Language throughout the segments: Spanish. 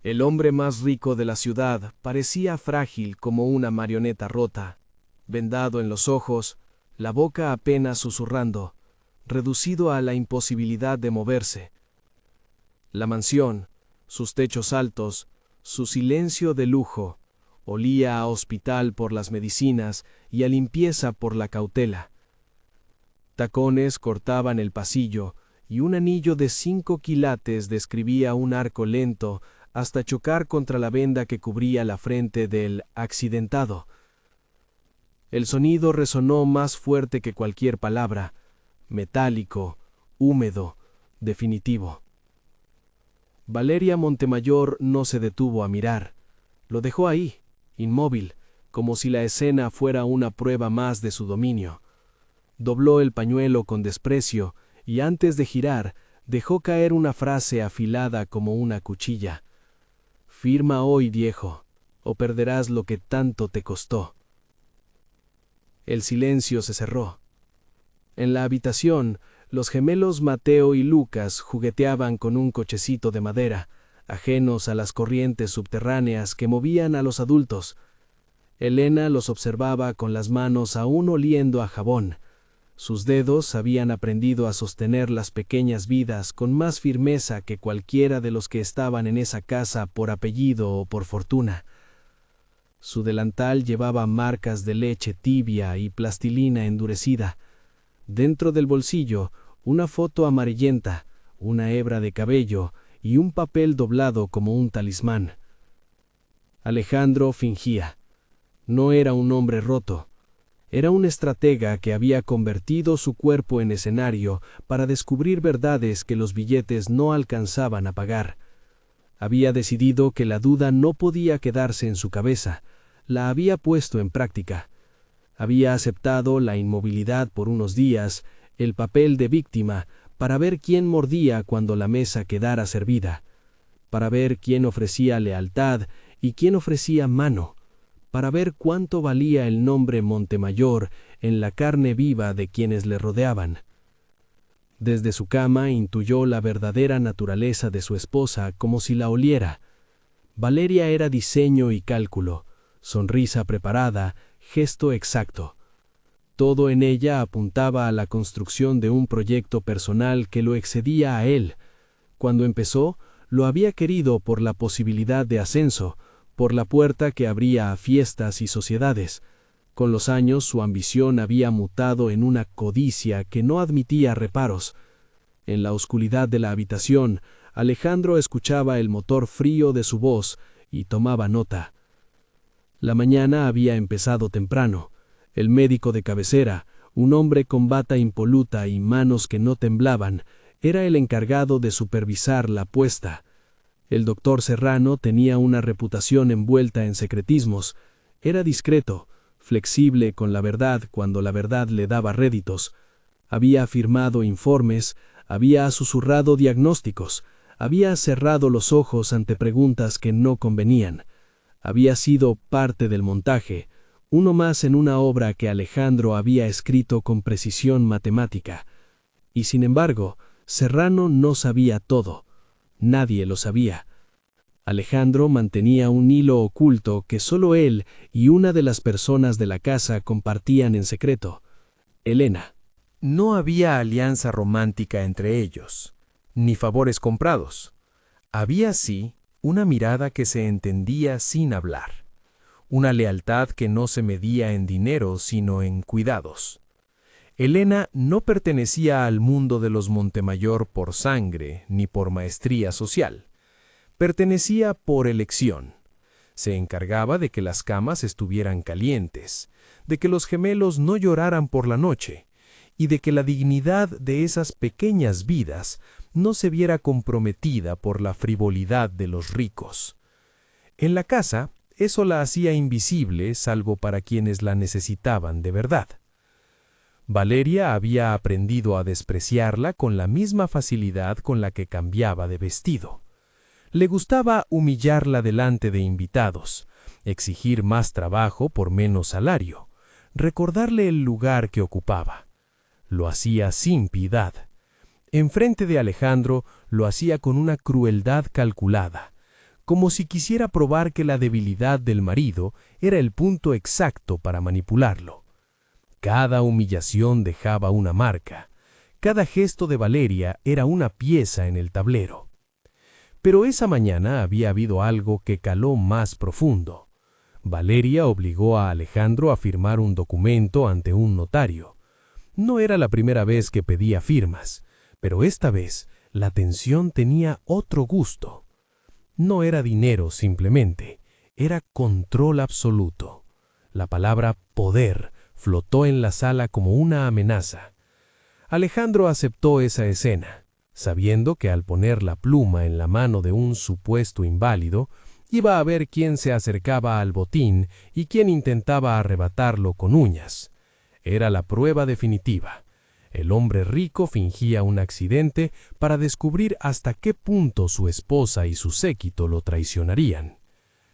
El hombre más rico de la ciudad parecía frágil como una marioneta rota, vendado en los ojos, la boca apenas susurrando, reducido a la imposibilidad de moverse. La mansión, sus techos altos, su silencio de lujo, olía a hospital por las medicinas y a limpieza por la cautela. Tacones cortaban el pasillo y un anillo de 5 quilates describía un arco lento hasta chocar contra la venda que cubría la frente del accidentado. El sonido resonó más fuerte que cualquier palabra, metálico, húmedo, definitivo. Valeria Montemayor no se detuvo a mirar, lo dejó ahí, inmóvil, como si la escena fuera una prueba más de su dominio. Dobló el pañuelo con desprecio y antes de girar, dejó caer una frase afilada como una cuchilla. Firma hoy, viejo, o perderás lo que tanto te costó. El silencio se cerró. En la habitación, los gemelos Mateo y Lucas jugueteaban con un cochecito de madera, ajenos a las corrientes subterráneas que movían a los adultos. Elena los observaba con las manos aún oliendo a jabón. Sus dedos habían aprendido a sostener las pequeñas vidas con más firmeza que cualquiera de los que estaban en esa casa por apellido o por fortuna. Su delantal llevaba marcas de leche tibia y plastilina endurecida. Dentro del bolsillo, una foto amarillenta, una hebra de cabello y un papel doblado como un talismán. Alejandro fingía. No era un hombre roto. Era un estratega que había convertido su cuerpo en escenario para descubrir verdades que los billetes no alcanzaban a pagar. Había decidido que la duda no podía quedarse en su cabeza. La había puesto en práctica. Había aceptado la inmovilidad por unos días, el papel de víctima, para ver quién mordía cuando la mesa quedara servida, para ver quién ofrecía lealtad y quién ofrecía mano, para ver cuánto valía el nombre Montemayor en la carne viva de quienes le rodeaban. Desde su cama intuyó la verdadera naturaleza de su esposa como si la oliera. Valeria era diseño y cálculo, sonrisa preparada, gesto exacto. Todo en ella apuntaba a la construcción de un proyecto personal que lo excedía a él. Cuando empezó, lo había querido por la posibilidad de ascenso, por la puerta que abría a fiestas y sociedades. Con los años su ambición había mutado en una codicia que no admitía reparos. En la oscuridad de la habitación, Alejandro escuchaba el motor frío de su voz y tomaba nota. La mañana había empezado temprano. El médico de cabecera, un hombre con bata impoluta y manos que no temblaban, era el encargado de supervisar la puesta. El doctor Serrano tenía una reputación envuelta en secretismos. Era discreto, flexible con la verdad cuando la verdad le daba réditos. Había firmado informes, había susurrado diagnósticos, había cerrado los ojos ante preguntas que no convenían. Había sido parte del montaje, uno más en una obra que Alejandro había escrito con precisión matemática. Y sin embargo, Serrano no sabía todo. Nadie lo sabía. Alejandro mantenía un hilo oculto que solo él y una de las personas de la casa compartían en secreto: Elena. No había alianza romántica entre ellos, ni favores comprados. Había, sí, una mirada que se entendía sin hablar, una lealtad que no se medía en dinero sino en cuidados. Elena no pertenecía al mundo de los Montemayor por sangre ni por maestría social. Pertenecía por elección. Se encargaba de que las camas estuvieran calientes, de que los gemelos no lloraran por la noche y de que la dignidad de esas pequeñas vidas no se viera comprometida por la frivolidad de los ricos. En la casa, eso la hacía invisible salvo para quienes la necesitaban de verdad. Valeria había aprendido a despreciarla con la misma facilidad con la que cambiaba de vestido. Le gustaba humillarla delante de invitados, exigir más trabajo por menos salario, recordarle el lugar que ocupaba. Lo hacía sin piedad. Enfrente de Alejandro lo hacía con una crueldad calculada, como si quisiera probar que la debilidad del marido era el punto exacto para manipularlo. Cada humillación dejaba una marca. Cada gesto de Valeria era una pieza en el tablero. Pero esa mañana había habido algo que caló más profundo. Valeria obligó a Alejandro a firmar un documento ante un notario. No era la primera vez que pedía firmas, pero esta vez la tensión tenía otro gusto. No era dinero simplemente, era control absoluto. La palabra poder flotó en la sala como una amenaza. Alejandro aceptó esa escena, sabiendo que al poner la pluma en la mano de un supuesto inválido, iba a ver quién se acercaba al botín y quién intentaba arrebatarlo con uñas. Era la prueba definitiva. El hombre rico fingía un accidente para descubrir hasta qué punto su esposa y su séquito lo traicionarían.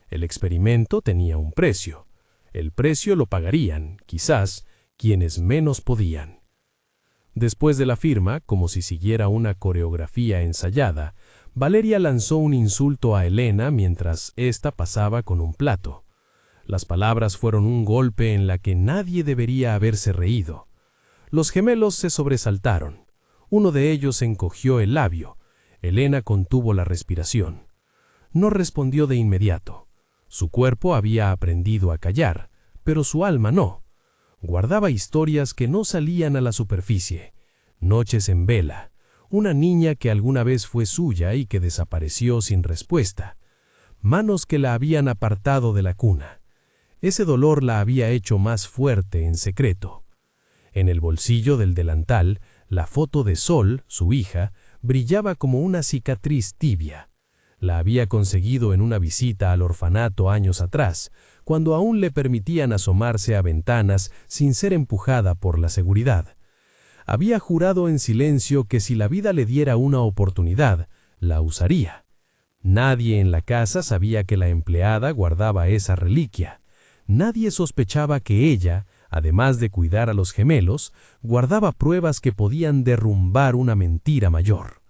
El experimento tenía un precio. El precio lo pagarían, quizás, quienes menos podían. Después de la firma, como si siguiera una coreografía ensayada, Valeria lanzó un insulto a Elena mientras ésta pasaba con un plato. Las palabras fueron un golpe en la que nadie debería haberse reído. Los gemelos se sobresaltaron. Uno de ellos encogió el labio. Elena contuvo la respiración. No respondió de inmediato. Su cuerpo había aprendido a callar, pero su alma no. Guardaba historias que no salían a la superficie. Noches en vela. Una niña que alguna vez fue suya y que desapareció sin respuesta. Manos que la habían apartado de la cuna. Ese dolor la había hecho más fuerte en secreto. En el bolsillo del delantal, la foto de Sol, su hija, brillaba como una cicatriz tibia. La había conseguido en una visita al orfanato años atrás, cuando aún le permitían asomarse a ventanas sin ser empujada por la seguridad. Había jurado en silencio que si la vida le diera una oportunidad, la usaría. Nadie en la casa sabía que la empleada guardaba esa reliquia. Nadie sospechaba que ella, además de cuidar a los gemelos, guardaba pruebas que podían derrumbar una mentira mayor.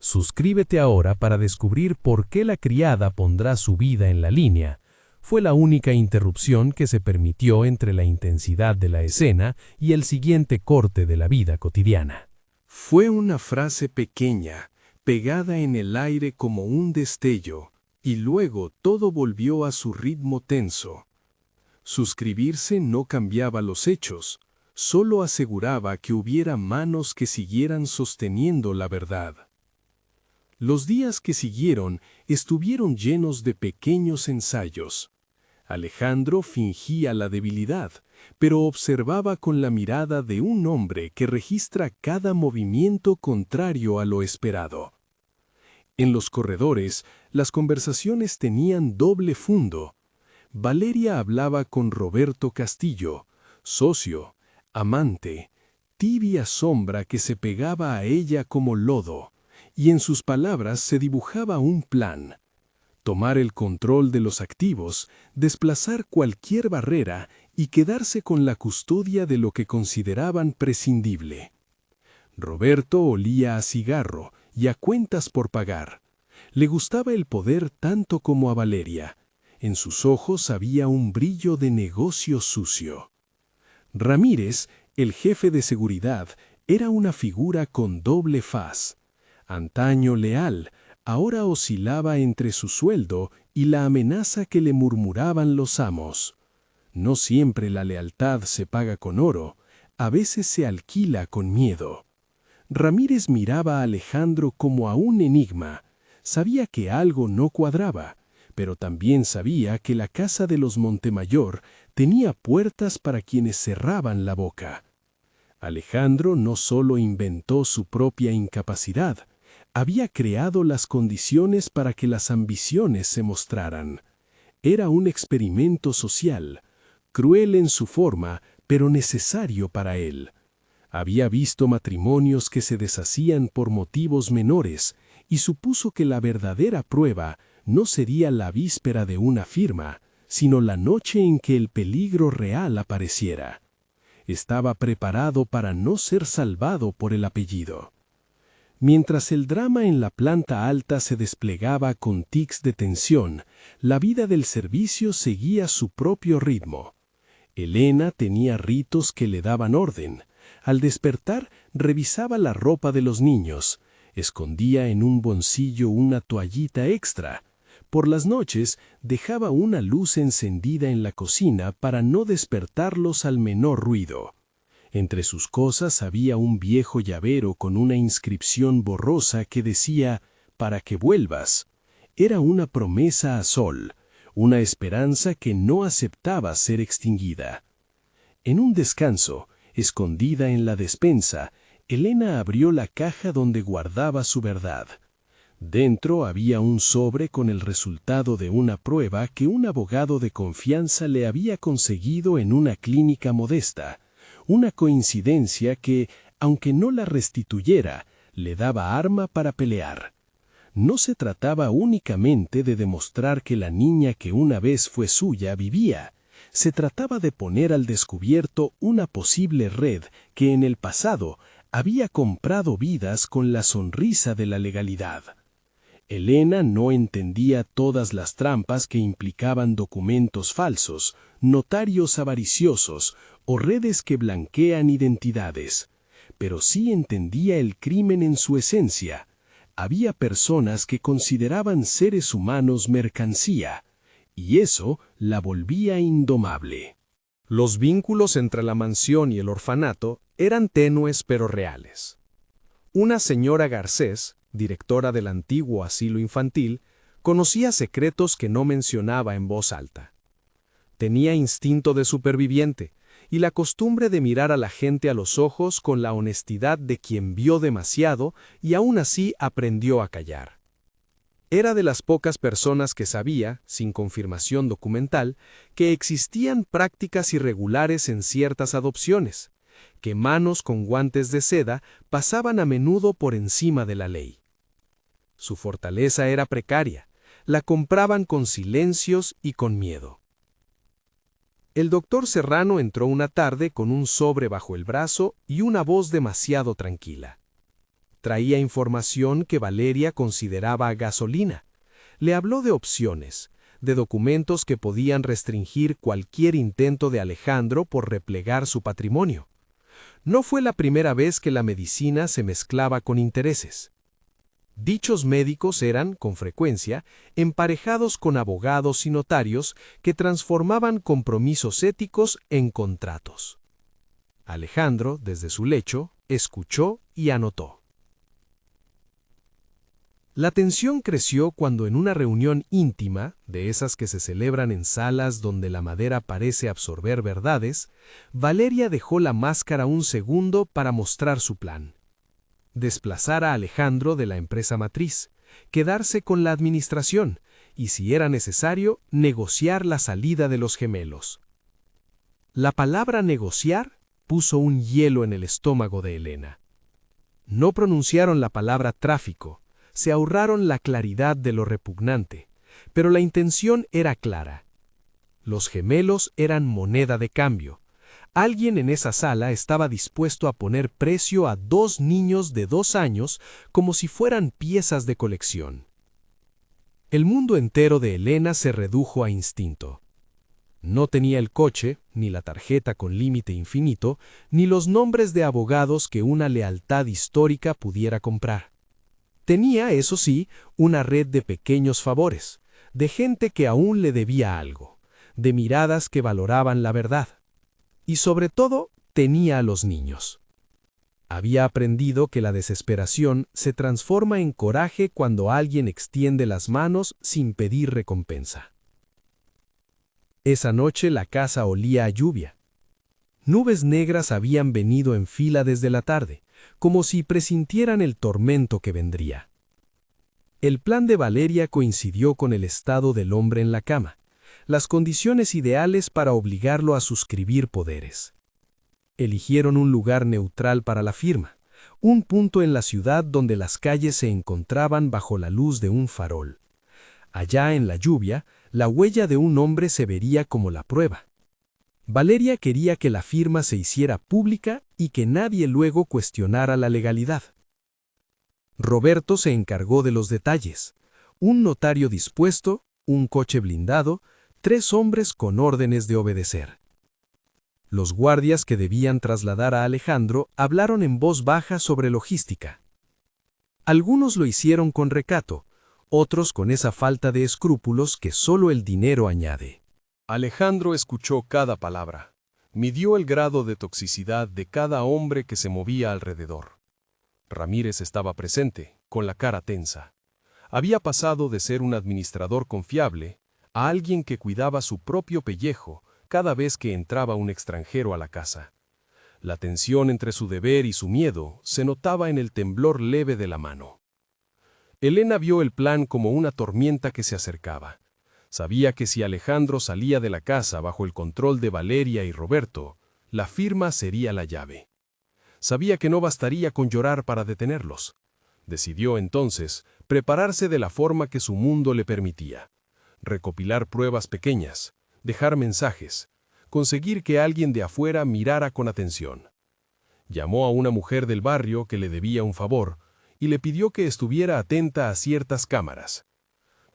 Suscríbete ahora para descubrir por qué la criada pondrá su vida en la línea. Fue la única interrupción que se permitió entre la intensidad de la escena y el siguiente corte de la vida cotidiana. Fue una frase pequeña, pegada en el aire como un destello, y luego todo volvió a su ritmo tenso. Suscribirse no cambiaba los hechos, solo aseguraba que hubiera manos que siguieran sosteniendo la verdad. Los días que siguieron estuvieron llenos de pequeños ensayos. Alejandro fingía la debilidad, pero observaba con la mirada de un hombre que registra cada movimiento contrario a lo esperado. En los corredores, las conversaciones tenían doble fondo. Valeria hablaba con Roberto Castillo, socio, amante, tibia sombra que se pegaba a ella como lodo, y en sus palabras se dibujaba un plan: tomar el control de los activos, desplazar cualquier barrera y quedarse con la custodia de lo que consideraban prescindible. Roberto olía a cigarro y a cuentas por pagar. Le gustaba el poder tanto como a Valeria. En sus ojos había un brillo de negocio sucio. Ramírez, el jefe de seguridad, era una figura con doble faz. Antaño leal, ahora oscilaba entre su sueldo y la amenaza que le murmuraban los amos. No siempre la lealtad se paga con oro, a veces se alquila con miedo. Ramírez miraba a Alejandro como a un enigma. Sabía que algo no cuadraba, pero también sabía que la casa de los Montemayor tenía puertas para quienes cerraban la boca. Alejandro no solo inventó su propia incapacidad, había creado las condiciones para que las ambiciones se mostraran. Era un experimento social, cruel en su forma, pero necesario para él. Había visto matrimonios que se deshacían por motivos menores y supuso que la verdadera prueba no sería la víspera de una firma, sino la noche en que el peligro real apareciera. Estaba preparado para no ser salvado por el apellido. Mientras el drama en la planta alta se desplegaba con tics de tensión, la vida del servicio seguía su propio ritmo. Elena tenía ritos que le daban orden. Al despertar, revisaba la ropa de los niños. Escondía en un bolsillo una toallita extra. Por las noches, dejaba una luz encendida en la cocina para no despertarlos al menor ruido. Entre sus cosas había un viejo llavero con una inscripción borrosa que decía, «Para que vuelvas». Era una promesa a Sol, una esperanza que no aceptaba ser extinguida. En un descanso, escondida en la despensa, Elena abrió la caja donde guardaba su verdad. Dentro había un sobre con el resultado de una prueba que un abogado de confianza le había conseguido en una clínica modesta, una coincidencia que, aunque no la restituyera, le daba arma para pelear. No se trataba únicamente de demostrar que la niña que una vez fue suya vivía. Se trataba de poner al descubierto una posible red que en el pasado había comprado vidas con la sonrisa de la legalidad. Elena no entendía todas las trampas que implicaban documentos falsos, notarios avariciosos o redes que blanquean identidades, pero sí entendía el crimen en su esencia. Había personas que consideraban seres humanos mercancía, y eso la volvía indomable. Los vínculos entre la mansión y el orfanato eran tenues pero reales. Una señora Garcés, directora del antiguo asilo infantil, conocía secretos que no mencionaba en voz alta. Tenía instinto de superviviente y la costumbre de mirar a la gente a los ojos con la honestidad de quien vio demasiado y aún así aprendió a callar. Era de las pocas personas que sabía, sin confirmación documental, que existían prácticas irregulares en ciertas adopciones, que manos con guantes de seda pasaban a menudo por encima de la ley. Su fortaleza era precaria, la compraban con silencios y con miedo. El doctor Serrano entró una tarde con un sobre bajo el brazo y una voz demasiado tranquila. Traía información que Valeria consideraba gasolina. Le habló de opciones, de documentos que podían restringir cualquier intento de Alejandro por replegar su patrimonio. No fue la primera vez que la medicina se mezclaba con intereses. Dichos médicos eran, con frecuencia, emparejados con abogados y notarios que transformaban compromisos éticos en contratos. Alejandro, desde su lecho, escuchó y anotó. La tensión creció cuando en una reunión íntima, de esas que se celebran en salas donde la madera parece absorber verdades, Valeria dejó la máscara un segundo para mostrar su plan. Desplazar a Alejandro de la empresa matriz, quedarse con la administración y, si era necesario, negociar la salida de los gemelos. La palabra negociar puso un hielo en el estómago de Elena. No pronunciaron la palabra tráfico, se ahorraron la claridad de lo repugnante, pero la intención era clara. Los gemelos eran moneda de cambio. Alguien en esa sala estaba dispuesto a poner precio a 2 niños de 2 años como si fueran piezas de colección. El mundo entero de Elena se redujo a instinto. No tenía el coche, ni la tarjeta con límite infinito, ni los nombres de abogados que una lealtad histórica pudiera comprar. Tenía, eso sí, una red de pequeños favores, de gente que aún le debía algo, de miradas que valoraban la verdad. Y sobre todo, tenía a los niños. Había aprendido que la desesperación se transforma en coraje cuando alguien extiende las manos sin pedir recompensa. Esa noche la casa olía a lluvia. Nubes negras habían venido en fila desde la tarde, como si presintieran el tormento que vendría. El plan de Valeria coincidió con el estado del hombre en la cama, las condiciones ideales para obligarlo a suscribir poderes. Eligieron un lugar neutral para la firma, un punto en la ciudad donde las calles se encontraban bajo la luz de un farol. Allá en la lluvia, la huella de un hombre se vería como la prueba. Valeria quería que la firma se hiciera pública y que nadie luego cuestionara la legalidad. Roberto se encargó de los detalles. Un notario dispuesto, un coche blindado, 3 hombres con órdenes de obedecer. Los guardias que debían trasladar a Alejandro hablaron en voz baja sobre logística. Algunos lo hicieron con recato, otros con esa falta de escrúpulos que solo el dinero añade. Alejandro escuchó cada palabra. Midió el grado de toxicidad de cada hombre que se movía alrededor. Ramírez estaba presente, con la cara tensa. Había pasado de ser un administrador confiable a alguien que cuidaba su propio pellejo cada vez que entraba un extranjero a la casa. La tensión entre su deber y su miedo se notaba en el temblor leve de la mano. Elena vio el plan como una tormenta que se acercaba. Sabía que si Alejandro salía de la casa bajo el control de Valeria y Roberto, la firma sería la llave. Sabía que no bastaría con llorar para detenerlos. Decidió entonces prepararse de la forma que su mundo le permitía. Recopilar pruebas pequeñas, dejar mensajes, conseguir que alguien de afuera mirara con atención. Llamó a una mujer del barrio que le debía un favor y le pidió que estuviera atenta a ciertas cámaras.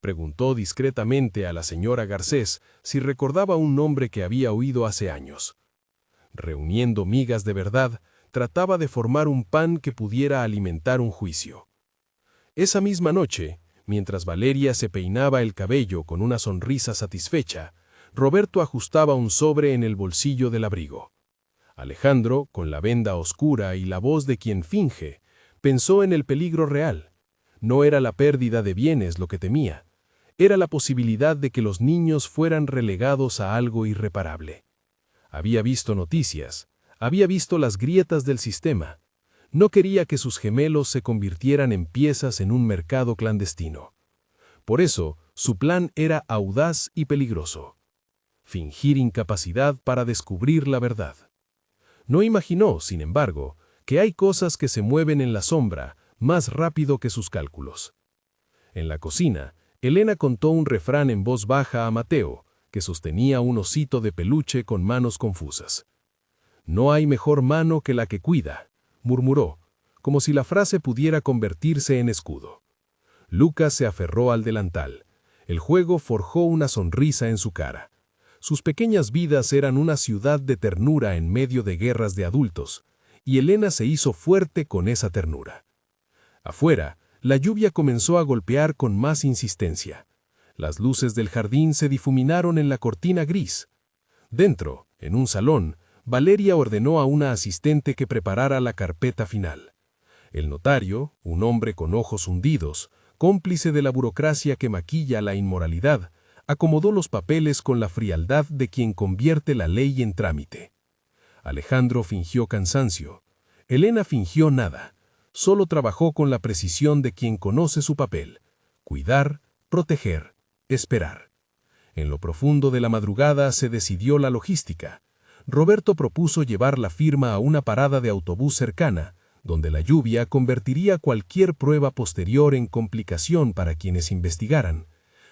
Preguntó discretamente a la señora Garcés si recordaba un nombre que había oído hace años. Reuniendo migas de verdad, trataba de formar un pan que pudiera alimentar un juicio. Esa misma noche, mientras Valeria se peinaba el cabello con una sonrisa satisfecha, Roberto ajustaba un sobre en el bolsillo del abrigo. Alejandro, con la venda oscura y la voz de quien finge, pensó en el peligro real. No era la pérdida de bienes lo que temía, era la posibilidad de que los niños fueran relegados a algo irreparable. Había visto noticias, había visto las grietas del sistema. No quería que sus gemelos se convirtieran en piezas en un mercado clandestino. Por eso, su plan era audaz y peligroso. Fingir incapacidad para descubrir la verdad. No imaginó, sin embargo, que hay cosas que se mueven en la sombra más rápido que sus cálculos. En la cocina, Elena contó un refrán en voz baja a Mateo, que sostenía un osito de peluche con manos confusas. «No hay mejor mano que la que cuida», murmuró, como si la frase pudiera convertirse en escudo. Lucas se aferró al delantal. El juego forjó una sonrisa en su cara. Sus pequeñas vidas eran una ciudad de ternura en medio de guerras de adultos, y Elena se hizo fuerte con esa ternura. Afuera, la lluvia comenzó a golpear con más insistencia. Las luces del jardín se difuminaron en la cortina gris. Dentro, en un salón, Valeria ordenó a una asistente que preparara la carpeta final. El notario, un hombre con ojos hundidos, cómplice de la burocracia que maquilla la inmoralidad, acomodó los papeles con la frialdad de quien convierte la ley en trámite. Alejandro fingió cansancio. Elena fingió nada. Solo trabajó con la precisión de quien conoce su papel: cuidar, proteger, esperar. En lo profundo de la madrugada se decidió la logística. Roberto propuso llevar la firma a una parada de autobús cercana, donde la lluvia convertiría cualquier prueba posterior en complicación para quienes investigaran.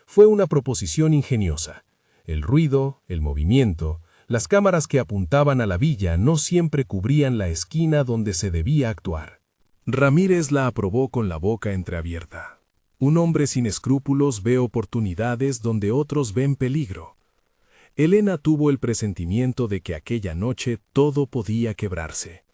Fue una proposición ingeniosa. El ruido, el movimiento, las cámaras que apuntaban a la villa no siempre cubrían la esquina donde se debía actuar. Ramírez la aprobó con la boca entreabierta. Un hombre sin escrúpulos ve oportunidades donde otros ven peligro. Elena tuvo el presentimiento de que aquella noche todo podía quebrarse.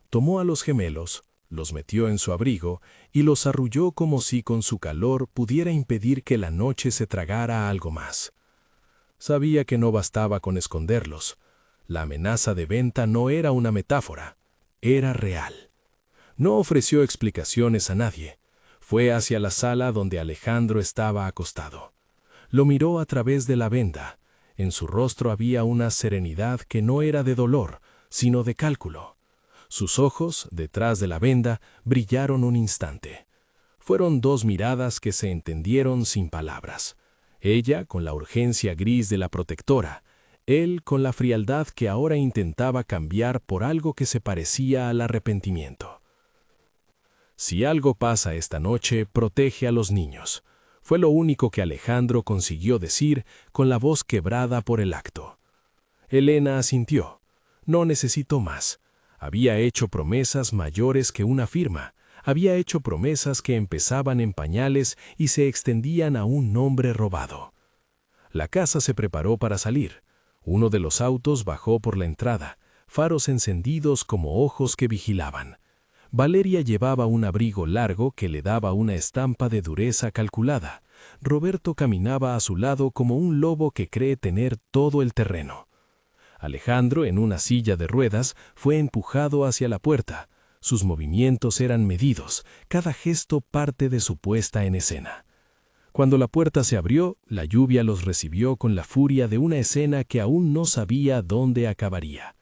Tomó a los gemelos, los metió en su abrigo y los arrulló como si con su calor pudiera impedir que la noche se tragara algo más. Sabía que no bastaba con esconderlos. La amenaza de venta no era una metáfora, era real. No ofreció explicaciones a nadie. Fue hacia la sala donde Alejandro estaba acostado. Lo miró a través de la venda. En su rostro había una serenidad que no era de dolor, sino de cálculo. Sus ojos, detrás de la venda, brillaron un instante. Fueron 2 miradas que se entendieron sin palabras. Ella con la urgencia gris de la protectora, él con la frialdad que ahora intentaba cambiar por algo que se parecía al arrepentimiento. Si algo pasa esta noche, protege a los niños. Fue lo único que Alejandro consiguió decir con la voz quebrada por el acto. Elena asintió. No necesitó más. Había hecho promesas mayores que una firma. Había hecho promesas que empezaban en pañales y se extendían a un nombre robado. La casa se preparó para salir. Uno de los autos bajó por la entrada, faros encendidos como ojos que vigilaban. Valeria llevaba un abrigo largo que le daba una estampa de dureza calculada. Roberto caminaba a su lado como un lobo que cree tener todo el terreno. Alejandro, en una silla de ruedas, fue empujado hacia la puerta. Sus movimientos eran medidos, cada gesto parte de su puesta en escena. Cuando la puerta se abrió, la lluvia los recibió con la furia de una escena que aún no sabía dónde acabaría.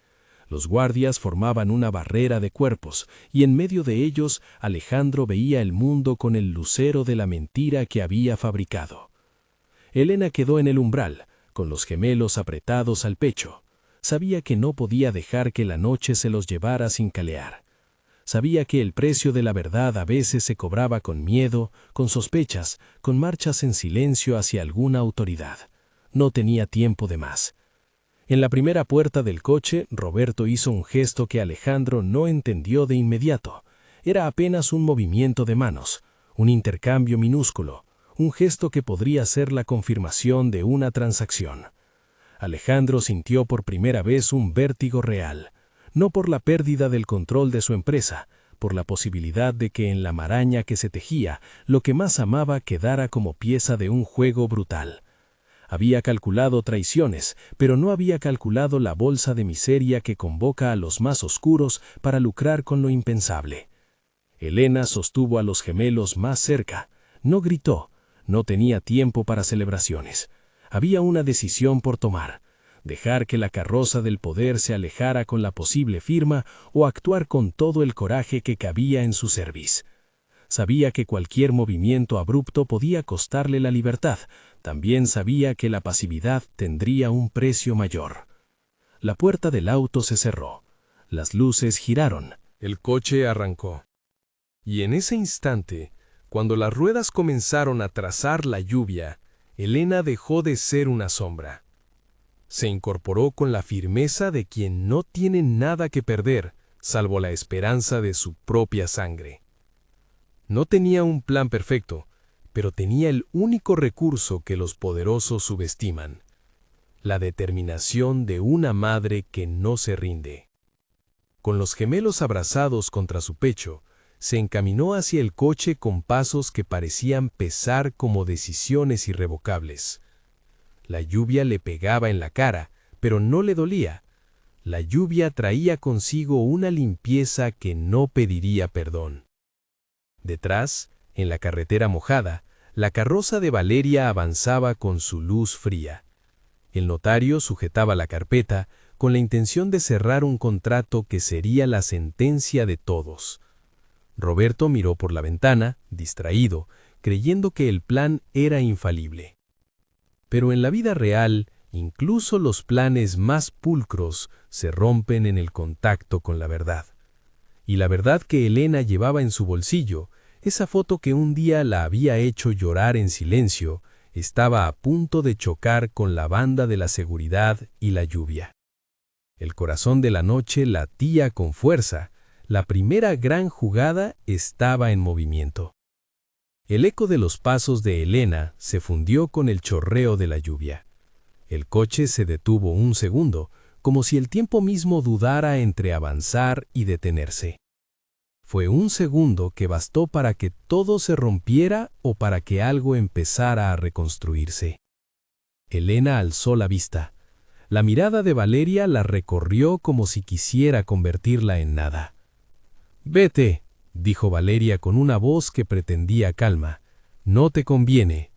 Los guardias formaban una barrera de cuerpos, y en medio de ellos Alejandro veía el mundo con el lucero de la mentira que había fabricado. Elena quedó en el umbral, con los gemelos apretados al pecho. Sabía que no podía dejar que la noche se los llevara sin calear. Sabía que el precio de la verdad a veces se cobraba con miedo, con sospechas, con marchas en silencio hacia alguna autoridad. No tenía tiempo de más. En la primera puerta del coche, Roberto hizo un gesto que Alejandro no entendió de inmediato. Era apenas un movimiento de manos, un intercambio minúsculo, un gesto que podría ser la confirmación de una transacción. Alejandro sintió por primera vez un vértigo real, no por la pérdida del control de su empresa, por la posibilidad de que en la maraña que se tejía, lo que más amaba quedara como pieza de un juego brutal. Había calculado traiciones, pero no había calculado la bolsa de miseria que convoca a los más oscuros para lucrar con lo impensable. Elena sostuvo a los gemelos más cerca. No gritó, no tenía tiempo para celebraciones. Había una decisión por tomar: dejar que la carroza del poder se alejara con la posible firma o actuar con todo el coraje que cabía en su cerviz. Sabía que cualquier movimiento abrupto podía costarle la libertad. También sabía que la pasividad tendría un precio mayor. La puerta del auto se cerró. Las luces giraron. El coche arrancó. Y en ese instante, cuando las ruedas comenzaron a trazar la lluvia, Elena dejó de ser una sombra. Se incorporó con la firmeza de quien no tiene nada que perder, salvo la esperanza de su propia sangre. No tenía un plan perfecto, pero tenía el único recurso que los poderosos subestiman: la determinación de una madre que no se rinde. Con los gemelos abrazados contra su pecho, se encaminó hacia el coche con pasos que parecían pesar como decisiones irrevocables. La lluvia le pegaba en la cara, pero no le dolía. La lluvia traía consigo una limpieza que no pediría perdón. Detrás, en la carretera mojada, la carroza de Valeria avanzaba con su luz fría. El notario sujetaba la carpeta con la intención de cerrar un contrato que sería la sentencia de todos. Roberto miró por la ventana, distraído, creyendo que el plan era infalible. Pero en la vida real, incluso los planes más pulcros se rompen en el contacto con la verdad. Y la verdad que Elena llevaba en su bolsillo, esa foto que un día la había hecho llorar en silencio, estaba a punto de chocar con la banda de la seguridad y la lluvia. El corazón de la noche latía con fuerza. La primera gran jugada estaba en movimiento. El eco de los pasos de Elena se fundió con el chorreo de la lluvia. El coche se detuvo un segundo, como si el tiempo mismo dudara entre avanzar y detenerse. Fue un segundo que bastó para que todo se rompiera o para que algo empezara a reconstruirse. Elena alzó la vista. La mirada de Valeria la recorrió como si quisiera convertirla en nada. «Vete», dijo Valeria con una voz que pretendía calma. «No te conviene».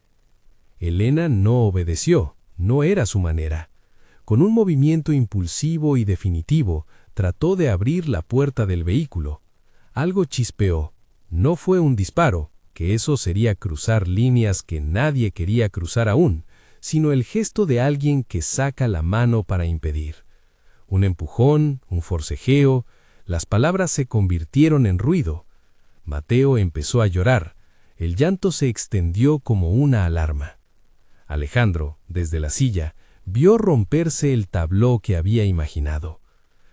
Elena no obedeció, no era su manera. Con un movimiento impulsivo y definitivo, trató de abrir la puerta del vehículo. Algo chispeó. No fue un disparo, que eso sería cruzar líneas que nadie quería cruzar aún, sino el gesto de alguien que saca la mano para impedir. Un empujón, un forcejeo, las palabras se convirtieron en ruido. Mateo empezó a llorar. El llanto se extendió como una alarma. Alejandro, desde la silla, vio romperse el tabló que había imaginado.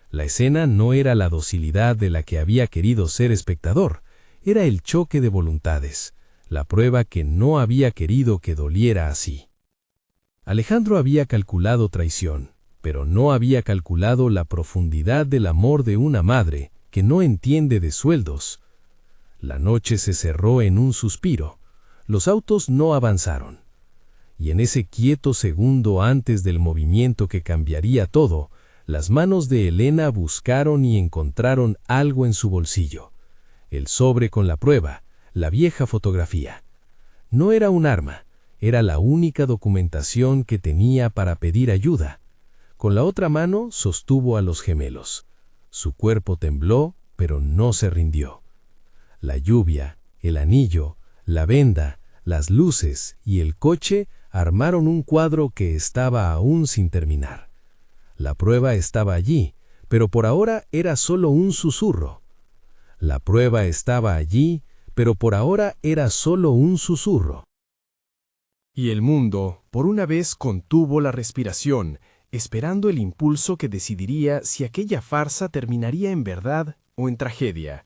La escena no era la docilidad de la que había querido ser espectador, Era el choque de voluntades, la prueba que no había querido que doliera así. Alejandro había calculado traición, pero no había calculado la profundidad del amor de una madre que no entiende de sueldos. La noche se cerró en un suspiro. Los autos no avanzaron. Y en ese quieto segundo antes del movimiento que cambiaría todo, las manos de Elena buscaron y encontraron algo en su bolsillo. El sobre con la prueba, la vieja fotografía. No era un arma, era la única documentación que tenía para pedir ayuda. Con la otra mano sostuvo a los gemelos. Su cuerpo tembló, pero no se rindió. La lluvia, el anillo, la venda, las luces y el coche armaron un cuadro que estaba aún sin terminar. La prueba estaba allí, pero por ahora era solo un susurro. La prueba estaba allí, pero por ahora era solo un susurro. Y el mundo, por una vez, contuvo la respiración, esperando el impulso que decidiría si aquella farsa terminaría en verdad o en tragedia.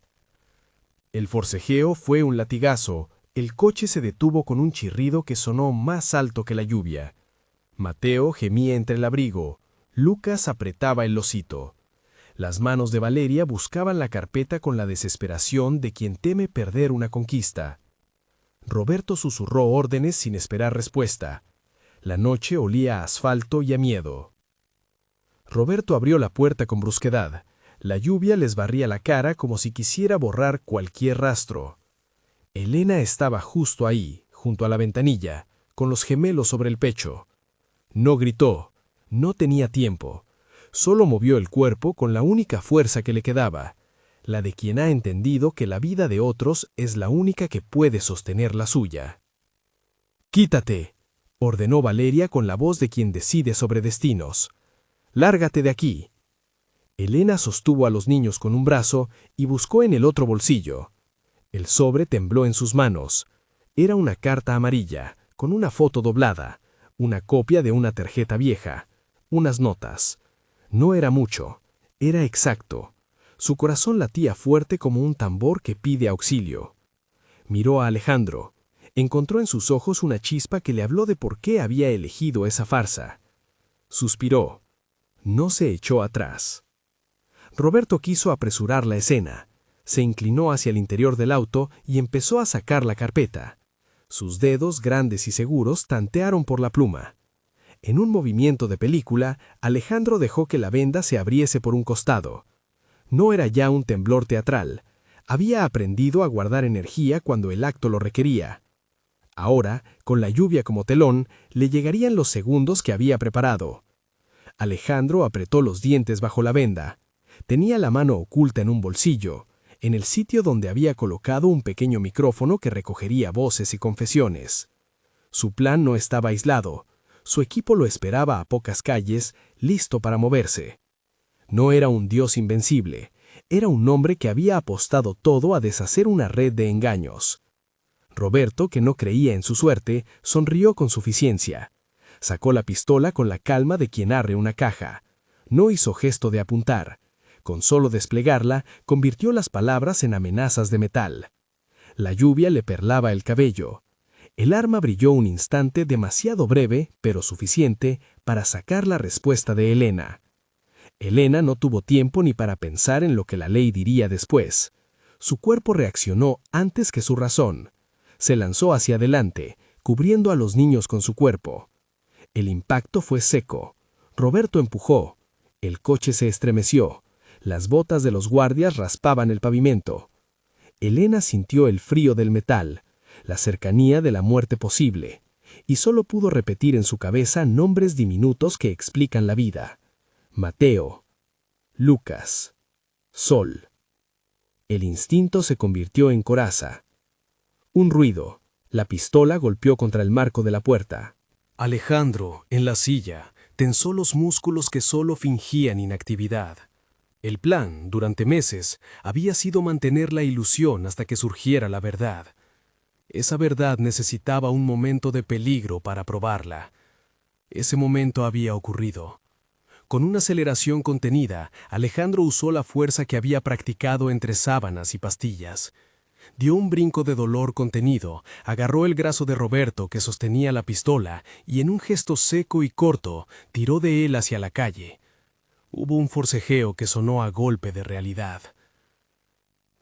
El forcejeo fue un latigazo, el coche se detuvo con un chirrido que sonó más alto que la lluvia. Mateo gemía entre el abrigo, Lucas apretaba el losito. Las manos de Valeria buscaban la carpeta con la desesperación de quien teme perder una conquista. Roberto susurró órdenes sin esperar respuesta. La noche olía a asfalto y a miedo. Roberto abrió la puerta con brusquedad. La lluvia les barría la cara como si quisiera borrar cualquier rastro. Elena estaba justo ahí, junto a la ventanilla, con los gemelos sobre el pecho. No gritó, no tenía tiempo. Solo movió el cuerpo con la única fuerza que le quedaba, la de quien ha entendido que la vida de otros es la única que puede sostener la suya. «Quítate», ordenó Valeria con la voz de quien decide sobre destinos. «Lárgate de aquí». Elena sostuvo a los niños con un brazo y buscó en el otro bolsillo. El sobre tembló en sus manos. Era una carta amarilla, con una foto doblada, una copia de una tarjeta vieja, unas notas. No era mucho, era exacto. Su corazón latía fuerte como un tambor que pide auxilio. Miró a Alejandro. Encontró en sus ojos una chispa que le habló de por qué había elegido esa farsa. Suspiró. No se echó atrás. Roberto quiso apresurar la escena. Se inclinó hacia el interior del auto y empezó a sacar la carpeta. Sus dedos, grandes y seguros, tantearon por la pluma. En un movimiento de película, Alejandro dejó que la venda se abriese por un costado. No era ya un temblor teatral. Había aprendido a guardar energía cuando el acto lo requería. Ahora, con la lluvia como telón, le llegarían los segundos que había preparado. Alejandro apretó los dientes bajo la venda. Tenía la mano oculta en un bolsillo, en el sitio donde había colocado un pequeño micrófono que recogería voces y confesiones. Su plan no estaba aislado. Su equipo lo esperaba a pocas calles, listo para moverse. No era un dios invencible, era un hombre que había apostado todo a deshacer una red de engaños. Roberto, que no creía en su suerte, sonrió con suficiencia. Sacó la pistola con la calma de quien abre una caja. No hizo gesto de apuntar. Con solo desplegarla, convirtió las palabras en amenazas de metal. La lluvia le perlaba el cabello. El arma brilló un instante demasiado breve, pero suficiente, para sacar la respuesta de Elena. Elena no tuvo tiempo ni para pensar en lo que la ley diría después. Su cuerpo reaccionó antes que su razón. Se lanzó hacia adelante, cubriendo a los niños con su cuerpo. El impacto fue seco. Roberto empujó. El coche se estremeció. Las botas de los guardias raspaban el pavimento. Elena sintió el frío del metal, la cercanía de la muerte posible, y solo pudo repetir en su cabeza nombres diminutos que explican la vida. Mateo, Lucas, Sol. El instinto se convirtió en coraza. Un ruido. La pistola golpeó contra el marco de la puerta. Alejandro, en la silla, tensó los músculos que solo fingían inactividad. El plan, durante meses, había sido mantener la ilusión hasta que surgiera la verdad. Esa verdad necesitaba un momento de peligro para probarla. Ese momento había ocurrido. Con una aceleración contenida, Alejandro usó la fuerza que había practicado entre sábanas y pastillas. Dio un brinco de dolor contenido, agarró el brazo de Roberto que sostenía la pistola y en un gesto seco y corto tiró de él hacia la calle. Hubo un forcejeo que sonó a golpe de realidad.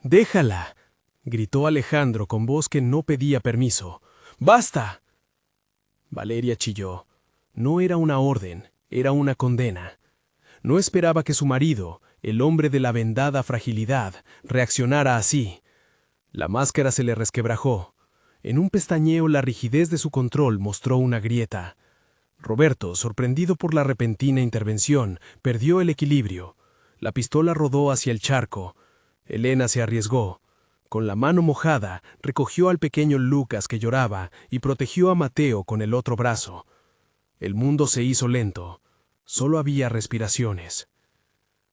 «¡Déjala!», gritó Alejandro con voz que no pedía permiso. «¡Basta!». Valeria chilló. No era una orden, era una condena. No esperaba que su marido, el hombre de la vendada fragilidad, reaccionara así. La máscara se le resquebrajó. En un pestañeo la rigidez de su control mostró una grieta. Roberto, sorprendido por la repentina intervención, perdió el equilibrio. La pistola rodó hacia el charco. Elena se arriesgó. Con la mano mojada, recogió al pequeño Lucas que lloraba y protegió a Mateo con el otro brazo. El mundo se hizo lento. Solo había respiraciones.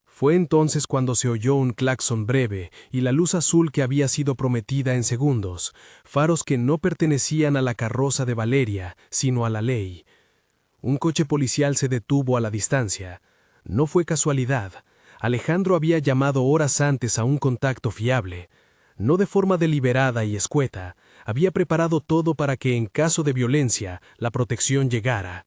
Fue entonces cuando se oyó un claxon breve y la luz azul que había sido prometida en segundos, faros que no pertenecían a la carroza de Valeria, sino a la ley. Un coche policial se detuvo a la distancia. No fue casualidad. Alejandro había llamado horas antes a un contacto fiable. No de forma deliberada y escueta, había preparado todo para que en caso de violencia la protección llegara.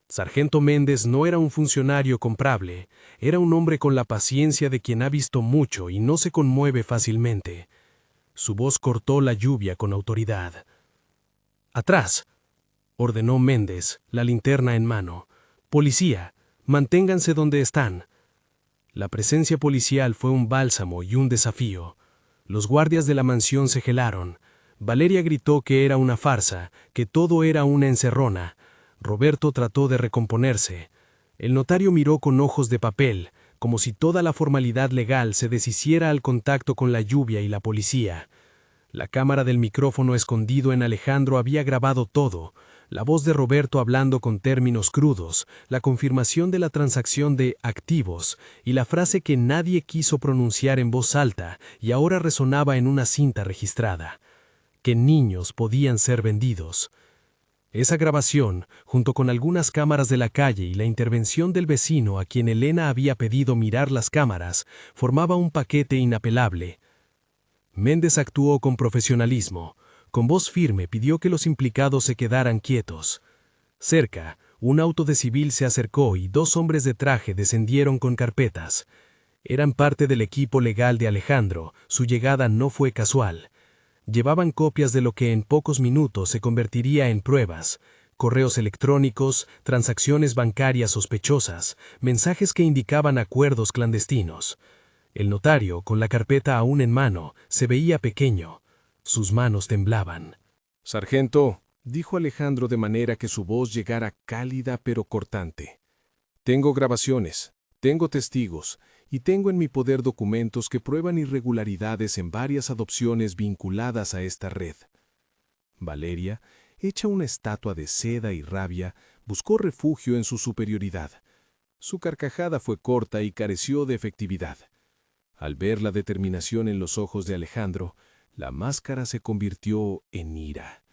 Sargento Méndez no era un funcionario comprable, era un hombre con la paciencia de quien ha visto mucho y no se conmueve fácilmente. Su voz cortó la lluvia con autoridad. «¡Atrás!», ordenó Méndez, la linterna en mano. «Policía, manténganse donde están». La presencia policial fue un bálsamo y un desafío. Los guardias de la mansión se gelaron. Valeria gritó que era una farsa, que todo era una encerrona. Roberto trató de recomponerse. El notario miró con ojos de papel, como si toda la formalidad legal se deshiciera al contacto con la lluvia y la policía. La cámara del micrófono escondido en Alejandro había grabado todo, la voz de Roberto hablando con términos crudos, la confirmación de la transacción de activos y la frase que nadie quiso pronunciar en voz alta y ahora resonaba en una cinta registrada: que niños podían ser vendidos. Esa grabación, junto con algunas cámaras de la calle y la intervención del vecino a quien Elena había pedido mirar las cámaras, formaba un paquete inapelable. Méndez actuó con profesionalismo. Con voz firme pidió que los implicados se quedaran quietos. Cerca, un auto de civil se acercó y 2 hombres de traje descendieron con carpetas. Eran parte del equipo legal de Alejandro, su llegada no fue casual. Llevaban copias de lo que en pocos minutos se convertiría en pruebas: correos electrónicos, transacciones bancarias sospechosas, mensajes que indicaban acuerdos clandestinos. El notario, con la carpeta aún en mano, se veía pequeño. Sus manos temblaban. «Sargento», dijo Alejandro de manera que su voz llegara cálida pero cortante. «Tengo grabaciones, tengo testigos, y tengo en mi poder documentos que prueban irregularidades en varias adopciones vinculadas a esta red». Valeria, hecha una estatua de seda y rabia, buscó refugio en su superioridad. Su carcajada fue corta y careció de efectividad. Al ver la determinación en los ojos de Alejandro, la máscara se convirtió en ira.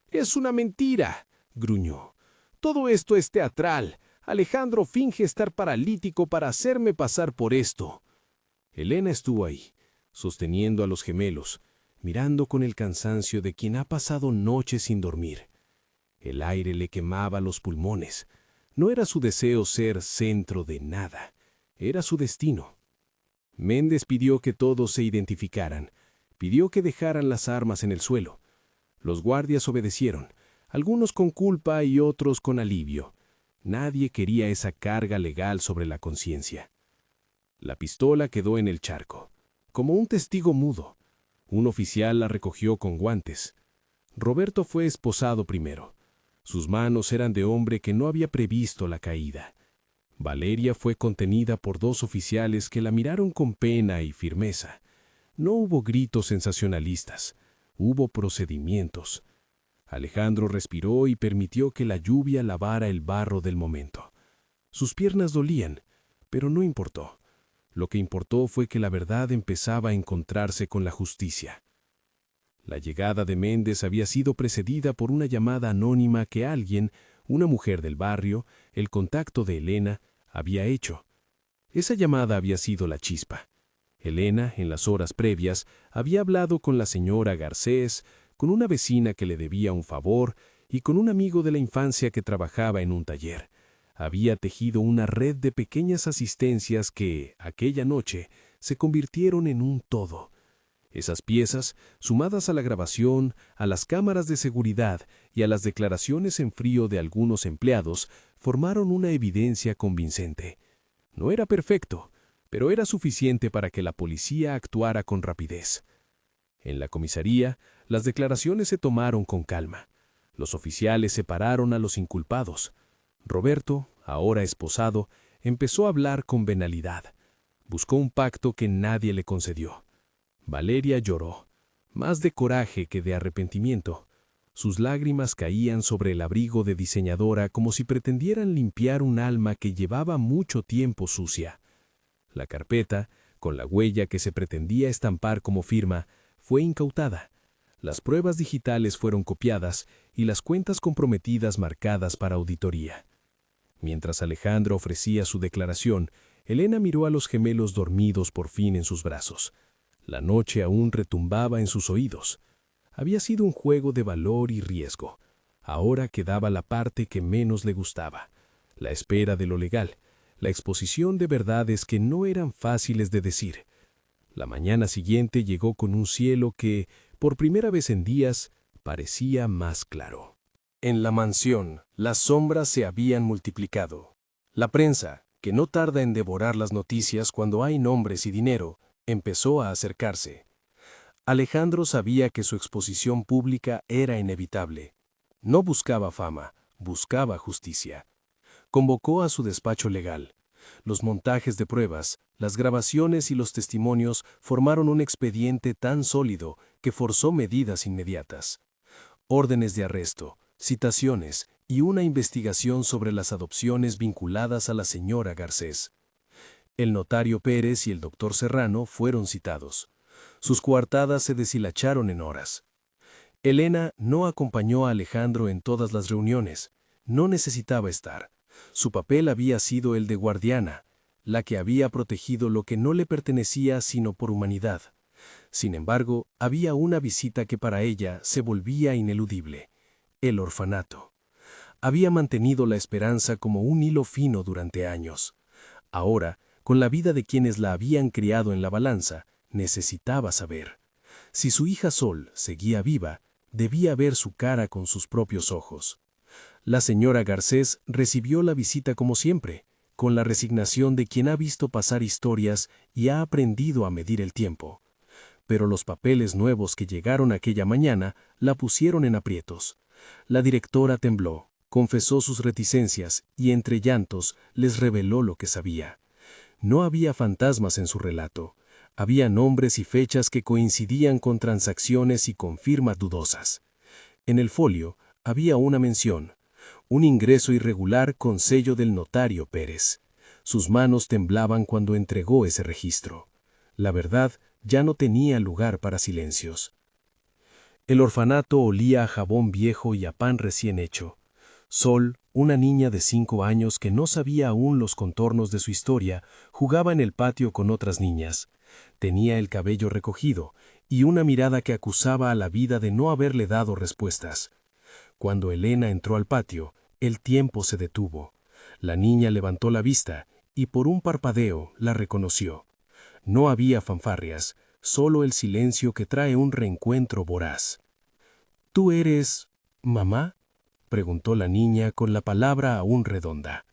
«Es una mentira», gruñó. «Todo esto es teatral. Alejandro finge estar paralítico para hacerme pasar por esto». Elena estuvo ahí, sosteniendo a los gemelos, mirando con el cansancio de quien ha pasado noches sin dormir. El aire le quemaba los pulmones. No era su deseo ser centro de nada, era su destino. Méndez pidió que todos se identificaran, pidió que dejaran las armas en el suelo. Los guardias obedecieron, algunos con culpa y otros con alivio. Nadie quería esa carga legal sobre la conciencia. La pistola quedó en el charco, como un testigo mudo. Un oficial la recogió con guantes. Roberto fue esposado primero. Sus manos eran de hombre que no había previsto la caída. Valeria fue contenida por 2 oficiales que la miraron con pena y firmeza. No hubo gritos sensacionalistas, hubo procedimientos. Alejandro respiró y permitió que la lluvia lavara el barro del momento. Sus piernas dolían, pero no importó. Lo que importó fue que la verdad empezaba a encontrarse con la justicia. La llegada de Méndez había sido precedida por una llamada anónima que alguien, una mujer del barrio, el contacto de Elena, había hecho. Esa llamada había sido la chispa. Elena, en las horas previas, había hablado con la señora Garcés, con una vecina que le debía un favor y con un amigo de la infancia que trabajaba en un taller. Había tejido una red de pequeñas asistencias que, aquella noche, se convirtieron en un todo. Esas piezas, sumadas a la grabación, a las cámaras de seguridad y a las declaraciones en frío de algunos empleados, formaron una evidencia convincente. No era perfecto, pero era suficiente para que la policía actuara con rapidez. En la comisaría, las declaraciones se tomaron con calma. Los oficiales separaron a los inculpados. Roberto, ahora esposado, empezó a hablar con venalidad. Buscó un pacto que nadie le concedió. Valeria lloró, más de coraje que de arrepentimiento. Sus lágrimas caían sobre el abrigo de diseñadora como si pretendieran limpiar un alma que llevaba mucho tiempo sucia. La carpeta, con la huella que se pretendía estampar como firma, fue incautada. Las pruebas digitales fueron copiadas y las cuentas comprometidas marcadas para auditoría. Mientras Alejandro ofrecía su declaración, Elena miró a los gemelos dormidos por fin en sus brazos. La noche aún retumbaba en sus oídos. Había sido un juego de valor y riesgo. Ahora quedaba la parte que menos le gustaba, la espera de lo legal, la exposición de verdades que no eran fáciles de decir. La mañana siguiente llegó con un cielo que, por primera vez en días, parecía más claro. En la mansión, las sombras se habían multiplicado. La prensa, que no tarda en devorar las noticias cuando hay nombres y dinero, empezó a acercarse. Alejandro sabía que su exposición pública era inevitable. No buscaba fama, buscaba justicia. Convocó a su despacho legal. Los montajes de pruebas, las grabaciones y los testimonios formaron un expediente tan sólido que forzó medidas inmediatas. Órdenes de arresto, citaciones y una investigación sobre las adopciones vinculadas a la señora Garcés. El notario Pérez y el doctor Serrano fueron citados. Sus coartadas se deshilacharon en horas. Elena no acompañó a Alejandro en todas las reuniones. No necesitaba estar. Su papel había sido el de guardiana, la que había protegido lo que no le pertenecía sino por humanidad. Sin embargo, había una visita que para ella se volvía ineludible: el orfanato. Había mantenido la esperanza como un hilo fino durante años. Ahora, con la vida de quienes la habían criado en la balanza, necesitaba saber. Si su hija Sol seguía viva, debía ver su cara con sus propios ojos. La señora Garcés recibió la visita como siempre, con la resignación de quien ha visto pasar historias y ha aprendido a medir el tiempo. Pero los papeles nuevos que llegaron aquella mañana la pusieron en aprietos. La directora tembló, confesó sus reticencias y entre llantos les reveló lo que sabía. No había fantasmas en su relato. Había nombres y fechas que coincidían con transacciones y con firmas dudosas. En el folio había una mención: un ingreso irregular con sello del notario Pérez. Sus manos temblaban cuando entregó ese registro. La verdad ya no tenía lugar para silencios. El orfanato olía a jabón viejo y a pan recién hecho. Sol, una niña de 5 años que no sabía aún los contornos de su historia, jugaba en el patio con otras niñas. Tenía el cabello recogido y una mirada que acusaba a la vida de no haberle dado respuestas. Cuando Elena entró al patio, el tiempo se detuvo. La niña levantó la vista y por un parpadeo la reconoció. No había fanfarrias, solo el silencio que trae un reencuentro voraz. ¿Tú eres mamá?, preguntó la niña con la palabra aún redonda.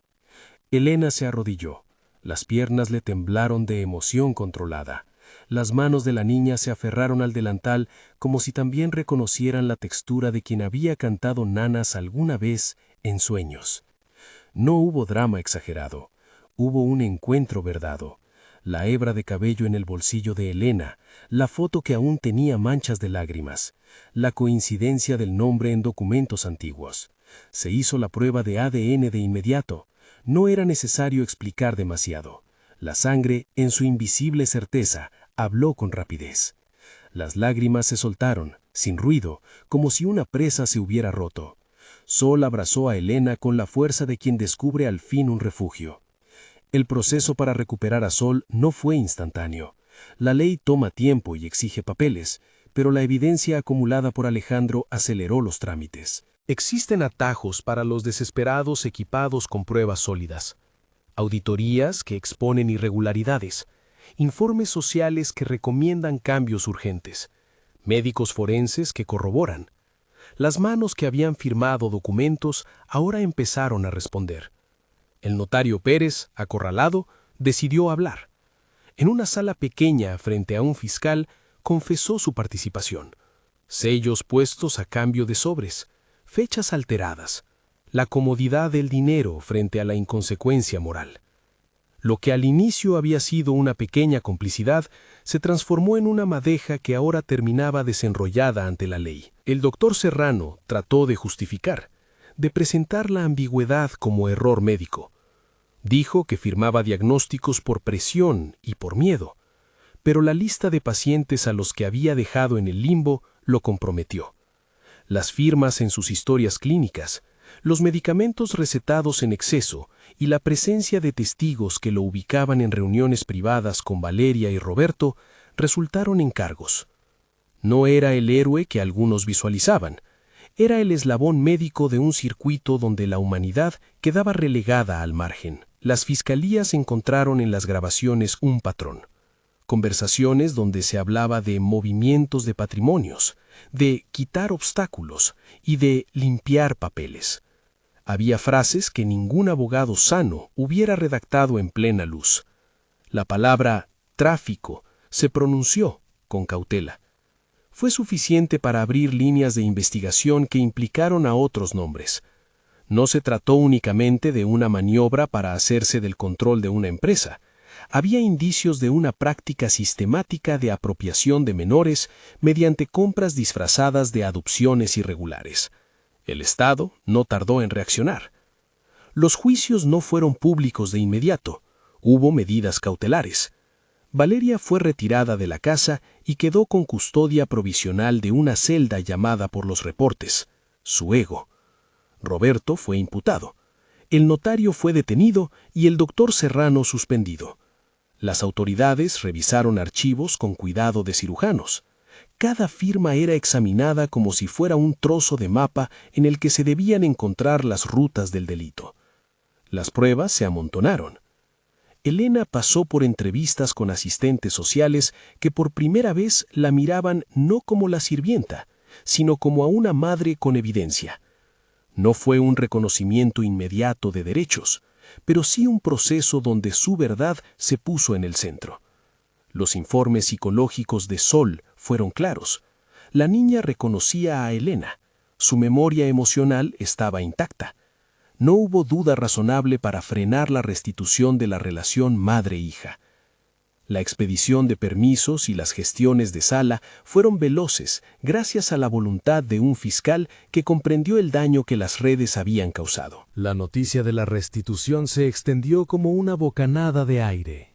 Elena se arrodilló. Las piernas le temblaron de emoción controlada. Las manos de la niña se aferraron al delantal como si también reconocieran la textura de quien había cantado nanas alguna vez en sueños. No hubo drama exagerado. Hubo un encuentro verdadero. La hebra de cabello en el bolsillo de Elena, la foto que aún tenía manchas de lágrimas, la coincidencia del nombre en documentos antiguos. Se hizo la prueba de ADN de inmediato. No era necesario explicar demasiado. La sangre, en su invisible certeza, habló con rapidez. Las lágrimas se soltaron, sin ruido, como si una presa se hubiera roto. Sol abrazó a Elena con la fuerza de quien descubre al fin un refugio. El proceso para recuperar a Sol no fue instantáneo. La ley toma tiempo y exige papeles, pero la evidencia acumulada por Alejandro aceleró los trámites. Existen atajos para los desesperados equipados con pruebas sólidas, auditorías que exponen irregularidades, informes sociales que recomiendan cambios urgentes, médicos forenses que corroboran. Las manos que habían firmado documentos ahora empezaron a responder. El notario Pérez, acorralado, decidió hablar. En una sala pequeña frente a un fiscal, confesó su participación. Sellos puestos a cambio de sobres, fechas alteradas, la comodidad del dinero frente a la inconsecuencia moral. Lo que al inicio había sido una pequeña complicidad se transformó en una madeja que ahora terminaba desenrollada ante la ley. El doctor Serrano trató de justificar, de presentar la ambigüedad como error médico. Dijo que firmaba diagnósticos por presión y por miedo, pero la lista de pacientes a los que había dejado en el limbo lo comprometió. Las firmas en sus historias clínicas, los medicamentos recetados en exceso y la presencia de testigos que lo ubicaban en reuniones privadas con Valeria y Roberto resultaron en cargos. No era el héroe que algunos visualizaban, era el eslabón médico de un circuito donde la humanidad quedaba relegada al margen. Las fiscalías encontraron en las grabaciones un patrón. Conversaciones donde se hablaba de movimientos de patrimonios, de quitar obstáculos y de limpiar papeles. Había frases que ningún abogado sano hubiera redactado en plena luz. La palabra tráfico se pronunció con cautela. Fue suficiente para abrir líneas de investigación que implicaron a otros nombres. No se trató únicamente de una maniobra para hacerse del control de una empresa. Había indicios de una práctica sistemática de apropiación de menores mediante compras disfrazadas de adopciones irregulares. El Estado no tardó en reaccionar. Los juicios no fueron públicos de inmediato. Hubo medidas cautelares. Valeria fue retirada de la casa y quedó con custodia provisional de una celda llamada por los reportes, su ego. Roberto fue imputado. El notario fue detenido y el doctor Serrano suspendido. Las autoridades revisaron archivos con cuidado de cirujanos. Cada firma era examinada como si fuera un trozo de mapa en el que se debían encontrar las rutas del delito. Las pruebas se amontonaron. Elena pasó por entrevistas con asistentes sociales que por primera vez la miraban no como la sirvienta, sino como a una madre con evidencia. No fue un reconocimiento inmediato de derechos, pero sí un proceso donde su verdad se puso en el centro. Los informes psicológicos de Sol fueron claros. La niña reconocía a Elena. Su memoria emocional estaba intacta. No hubo duda razonable para frenar la restitución de la relación madre-hija. La expedición de permisos y las gestiones de sala fueron veloces gracias a la voluntad de un fiscal que comprendió el daño que las redes habían causado. La noticia de la restitución se extendió como una bocanada de aire.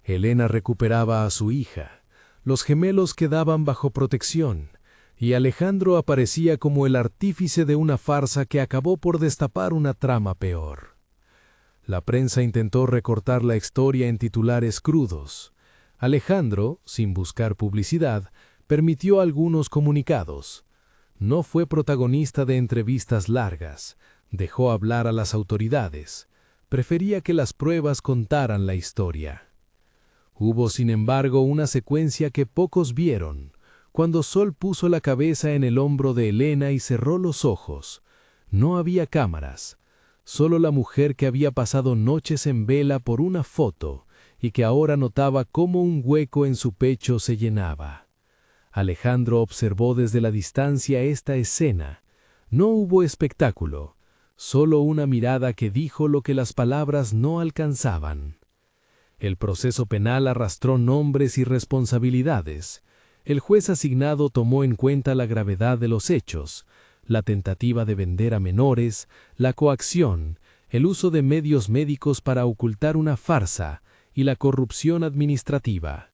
Elena recuperaba a su hija, los gemelos quedaban bajo protección, y Alejandro aparecía como el artífice de una farsa que acabó por destapar una trama peor. La prensa intentó recortar la historia en titulares crudos. Alejandro, sin buscar publicidad, permitió algunos comunicados. No fue protagonista de entrevistas largas, dejó hablar a las autoridades. Prefería que las pruebas contaran la historia. Hubo, sin embargo, una secuencia que pocos vieron, cuando Sol puso la cabeza en el hombro de Elena y cerró los ojos. No había cámaras, solo la mujer que había pasado noches en vela por una foto y que ahora notaba cómo un hueco en su pecho se llenaba. Alejandro observó desde la distancia esta escena. No hubo espectáculo, solo una mirada que dijo lo que las palabras no alcanzaban. El proceso penal arrastró nombres y responsabilidades. El juez asignado tomó en cuenta la gravedad de los hechos, la tentativa de vender a menores, la coacción, el uso de medios médicos para ocultar una farsa y la corrupción administrativa.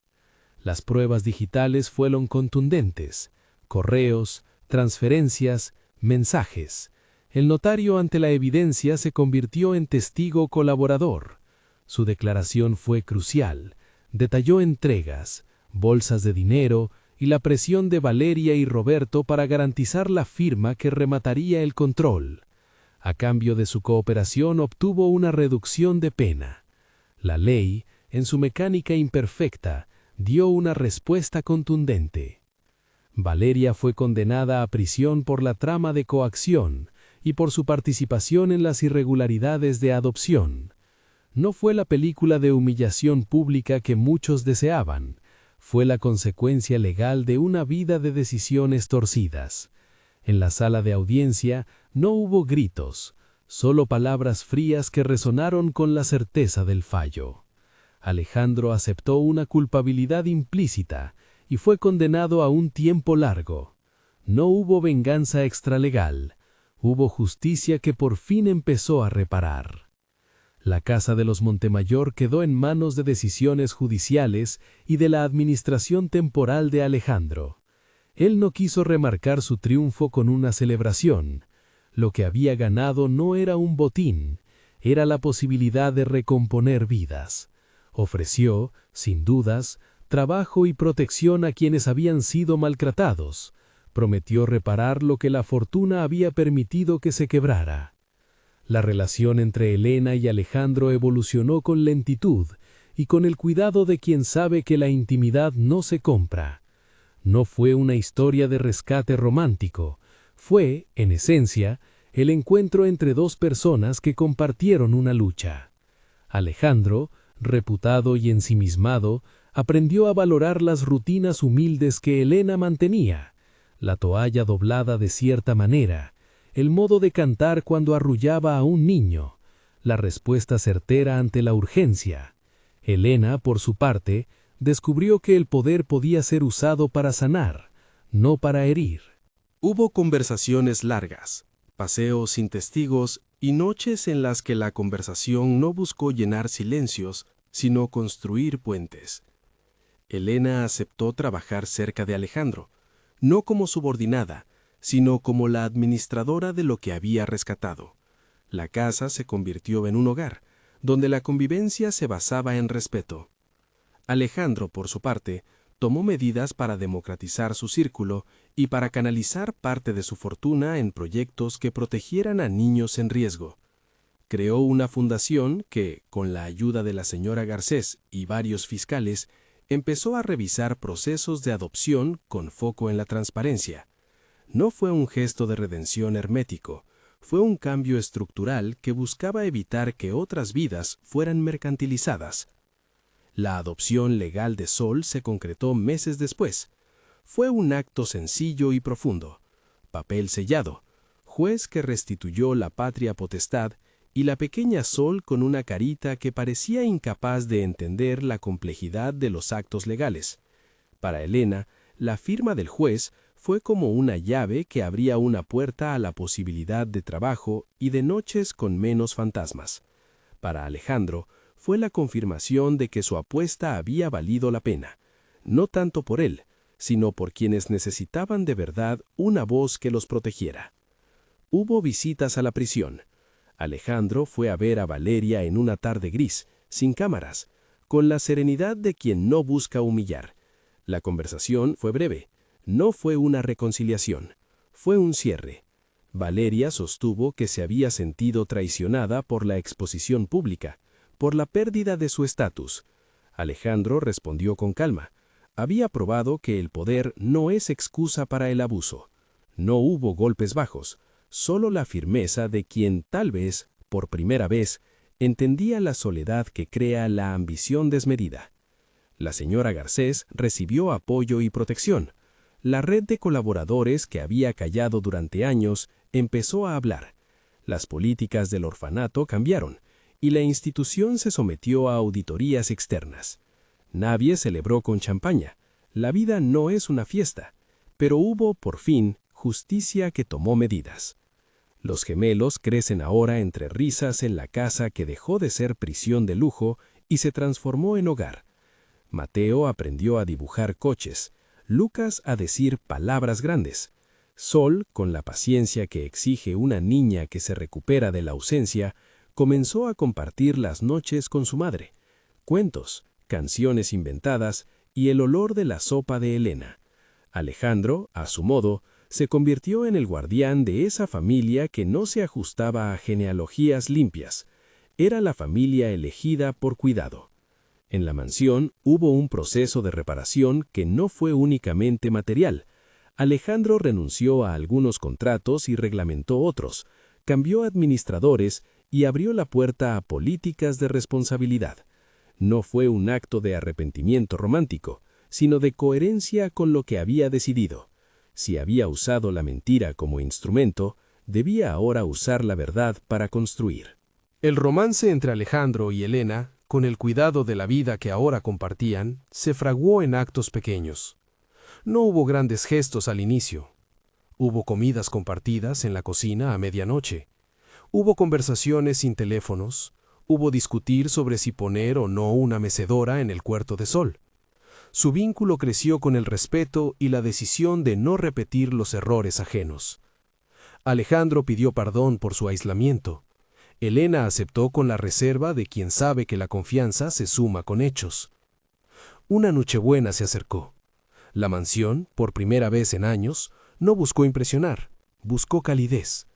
Las pruebas digitales fueron contundentes: correos, transferencias, mensajes. El notario ante la evidencia se convirtió en testigo colaborador. Su declaración fue crucial. Detalló entregas, bolsas de dinero y la presión de Valeria y Roberto para garantizar la firma que remataría el control. A cambio de su cooperación obtuvo una reducción de pena. La ley, en su mecánica imperfecta, dio una respuesta contundente. Valeria fue condenada a prisión por la trama de coacción y por su participación en las irregularidades de adopción. No fue la película de humillación pública que muchos deseaban, fue la consecuencia legal de una vida de decisiones torcidas. En la sala de audiencia no hubo gritos, solo palabras frías que resonaron con la certeza del fallo. Alejandro aceptó una culpabilidad implícita y fue condenado a un tiempo largo. No hubo venganza extralegal, hubo justicia que por fin empezó a reparar. La casa de los Montemayor quedó en manos de decisiones judiciales y de la administración temporal de Alejandro. Él no quiso remarcar su triunfo con una celebración. Lo que había ganado no era un botín, era la posibilidad de recomponer vidas. Ofreció, sin dudas, trabajo y protección a quienes habían sido maltratados. Prometió reparar lo que la fortuna había permitido que se quebrara. La relación entre Elena y Alejandro evolucionó con lentitud y con el cuidado de quien sabe que la intimidad no se compra. No fue una historia de rescate romántico, fue, en esencia, el encuentro entre dos personas que compartieron una lucha. Alejandro, reputado y ensimismado, aprendió a valorar las rutinas humildes que Elena mantenía, la toalla doblada de cierta manera, el modo de cantar cuando arrullaba a un niño, la respuesta certera ante la urgencia. Elena, por su parte, descubrió que el poder podía ser usado para sanar, no para herir. Hubo conversaciones largas, paseos sin testigos y noches en las que la conversación no buscó llenar silencios, sino construir puentes. Elena aceptó trabajar cerca de Alejandro, no como subordinada, sino como la administradora de lo que había rescatado. La casa se convirtió en un hogar, donde la convivencia se basaba en respeto. Alejandro, por su parte, tomó medidas para democratizar su círculo y para canalizar parte de su fortuna en proyectos que protegieran a niños en riesgo. Creó una fundación que, con la ayuda de la señora Garcés y varios fiscales, empezó a revisar procesos de adopción con foco en la transparencia. No fue un gesto de redención hermético, fue un cambio estructural que buscaba evitar que otras vidas fueran mercantilizadas. La adopción legal de Sol se concretó meses después. Fue un acto sencillo y profundo. Papel sellado, juez que restituyó la patria potestad y la pequeña Sol con una carita que parecía incapaz de entender la complejidad de los actos legales. Para Elena, la firma del juez fue como una llave que abría una puerta a la posibilidad de trabajo y de noches con menos fantasmas. Para Alejandro, fue la confirmación de que su apuesta había valido la pena, no tanto por él, sino por quienes necesitaban de verdad una voz que los protegiera. Hubo visitas a la prisión. Alejandro fue a ver a Valeria en una tarde gris, sin cámaras, con la serenidad de quien no busca humillar. La conversación fue breve, no fue una reconciliación, fue un cierre. Valeria sostuvo que se había sentido traicionada por la exposición pública, por la pérdida de su estatus. Alejandro respondió con calma. Había probado que el poder no es excusa para el abuso. No hubo golpes bajos, solo la firmeza de quien, tal vez, por primera vez, entendía la soledad que crea la ambición desmedida. La señora Garcés recibió apoyo y protección. La red de colaboradores que había callado durante años empezó a hablar. Las políticas del orfanato cambiaron, y la institución se sometió a auditorías externas. Nadie celebró con champaña. La vida no es una fiesta, pero hubo, por fin, justicia que tomó medidas. Los gemelos crecen ahora entre risas en la casa que dejó de ser prisión de lujo y se transformó en hogar. Mateo aprendió a dibujar coches, Lucas a decir palabras grandes. Sol, con la paciencia que exige una niña que se recupera de la ausencia, comenzó a compartir las noches con su madre. Cuentos, canciones inventadas y el olor de la sopa de Elena. Alejandro, a su modo, se convirtió en el guardián de esa familia que no se ajustaba a genealogías limpias. Era la familia elegida por cuidado. En la mansión hubo un proceso de reparación que no fue únicamente material. Alejandro renunció a algunos contratos y reglamentó otros, cambió administradores y abrió la puerta a políticas de responsabilidad. No fue un acto de arrepentimiento romántico, sino de coherencia con lo que había decidido. Si había usado la mentira como instrumento, debía ahora usar la verdad para construir. El romance entre Alejandro y Elena, con el cuidado de la vida que ahora compartían, se fraguó en actos pequeños. No hubo grandes gestos al inicio. Hubo comidas compartidas en la cocina a medianoche. Hubo conversaciones sin teléfonos. Hubo discutir sobre si poner o no una mecedora en el cuarto de sol. Su vínculo creció con el respeto y la decisión de no repetir los errores ajenos. Alejandro pidió perdón por su aislamiento. Elena aceptó con la reserva de quien sabe que la confianza se suma con hechos. Una Nochebuena se acercó. La mansión, por primera vez en años, no buscó impresionar, buscó calidez.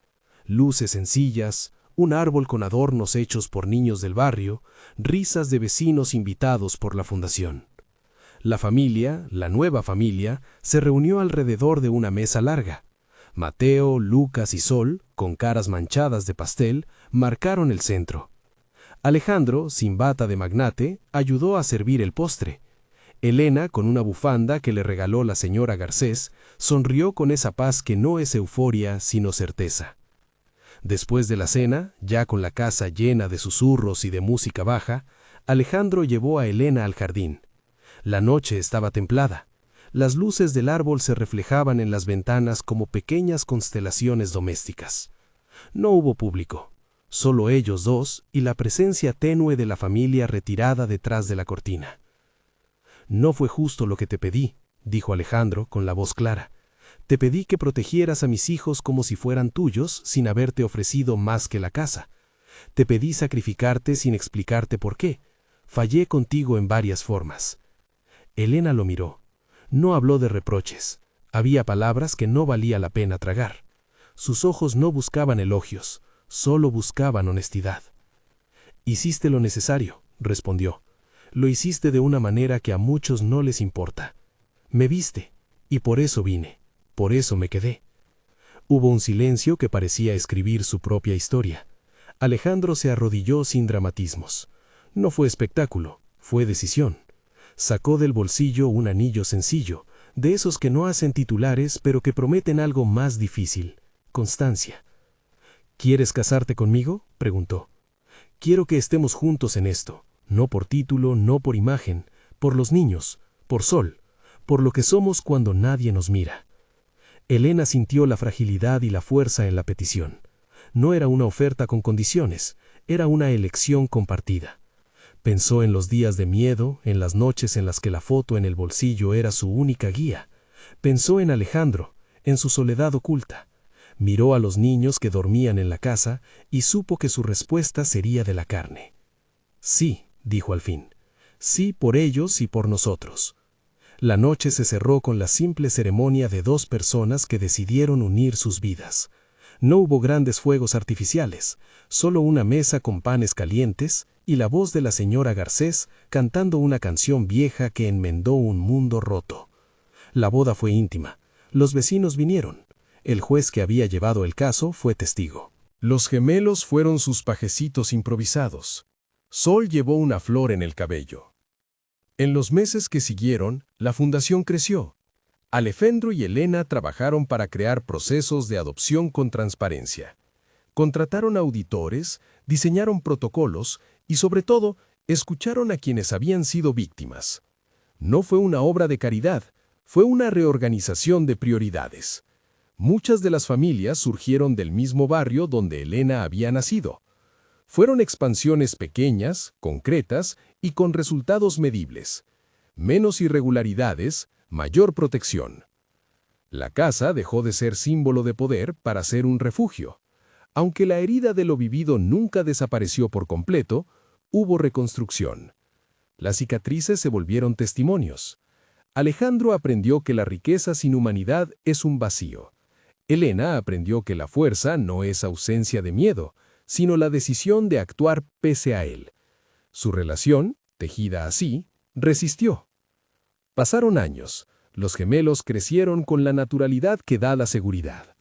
Luces sencillas, un árbol con adornos hechos por niños del barrio, risas de vecinos invitados por la fundación. La familia, la nueva familia, se reunió alrededor de una mesa larga. Mateo, Lucas y Sol, con caras manchadas de pastel, marcaron el centro. Alejandro, sin bata de magnate, ayudó a servir el postre. Elena, con una bufanda que le regaló la señora Garcés, sonrió con esa paz que no es euforia, sino certeza. Después de la cena, ya con la casa llena de susurros y de música baja, Alejandro llevó a Elena al jardín. La noche estaba templada. Las luces del árbol se reflejaban en las ventanas como pequeñas constelaciones domésticas. No hubo público, solo ellos dos y la presencia tenue de la familia retirada detrás de la cortina. «No fue justo lo que te pedí», dijo Alejandro con la voz clara. «Te pedí que protegieras a mis hijos como si fueran tuyos sin haberte ofrecido más que la casa. Te pedí sacrificarte sin explicarte por qué. Fallé contigo en varias formas». Elena lo miró. No habló de reproches. Había palabras que no valía la pena tragar. Sus ojos no buscaban elogios, solo buscaban honestidad. «Hiciste lo necesario», respondió. «Lo hiciste de una manera que a muchos no les importa. Me viste, y por eso vine, por eso me quedé». Hubo un silencio que parecía escribir su propia historia. Alejandro se arrodilló sin dramatismos. No fue espectáculo, fue decisión. Sacó del bolsillo un anillo sencillo, de esos que no hacen titulares pero que prometen algo más difícil: constancia. «¿Quieres casarte conmigo?», preguntó. «Quiero que estemos juntos en esto, no por título, no por imagen, por los niños, por Sol, por lo que somos cuando nadie nos mira». Elena sintió la fragilidad y la fuerza en la petición. No era una oferta con condiciones, era una elección compartida. Pensó en los días de miedo, en las noches en las que la foto en el bolsillo era su única guía. Pensó en Alejandro, en su soledad oculta. Miró a los niños que dormían en la casa y supo que su respuesta sería de la carne. «Sí», dijo al fin. «Sí por ellos y por nosotros». La noche se cerró con la simple ceremonia de dos personas que decidieron unir sus vidas. No hubo grandes fuegos artificiales, solo una mesa con panes calientes y la voz de la señora Garcés cantando una canción vieja que enmendó un mundo roto. La boda fue íntima. Los vecinos vinieron. El juez que había llevado el caso fue testigo. Los gemelos fueron sus pajecitos improvisados. Sol llevó una flor en el cabello. En los meses que siguieron, la fundación creció. Alejandro y Elena trabajaron para crear procesos de adopción con transparencia. Contrataron auditores, diseñaron protocolos y, sobre todo, escucharon a quienes habían sido víctimas. No fue una obra de caridad, fue una reorganización de prioridades. Muchas de las familias surgieron del mismo barrio donde Elena había nacido. Fueron expansiones pequeñas, concretas y con resultados medibles. Menos irregularidades, mayor protección. La casa dejó de ser símbolo de poder para ser un refugio. Aunque la herida de lo vivido nunca desapareció por completo, hubo reconstrucción. Las cicatrices se volvieron testimonios. Alejandro aprendió que la riqueza sin humanidad es un vacío. Elena aprendió que la fuerza no es ausencia de miedo, sino la decisión de actuar pese a él. Su relación, tejida así, resistió. Pasaron años. Los gemelos crecieron con la naturalidad que da la seguridad.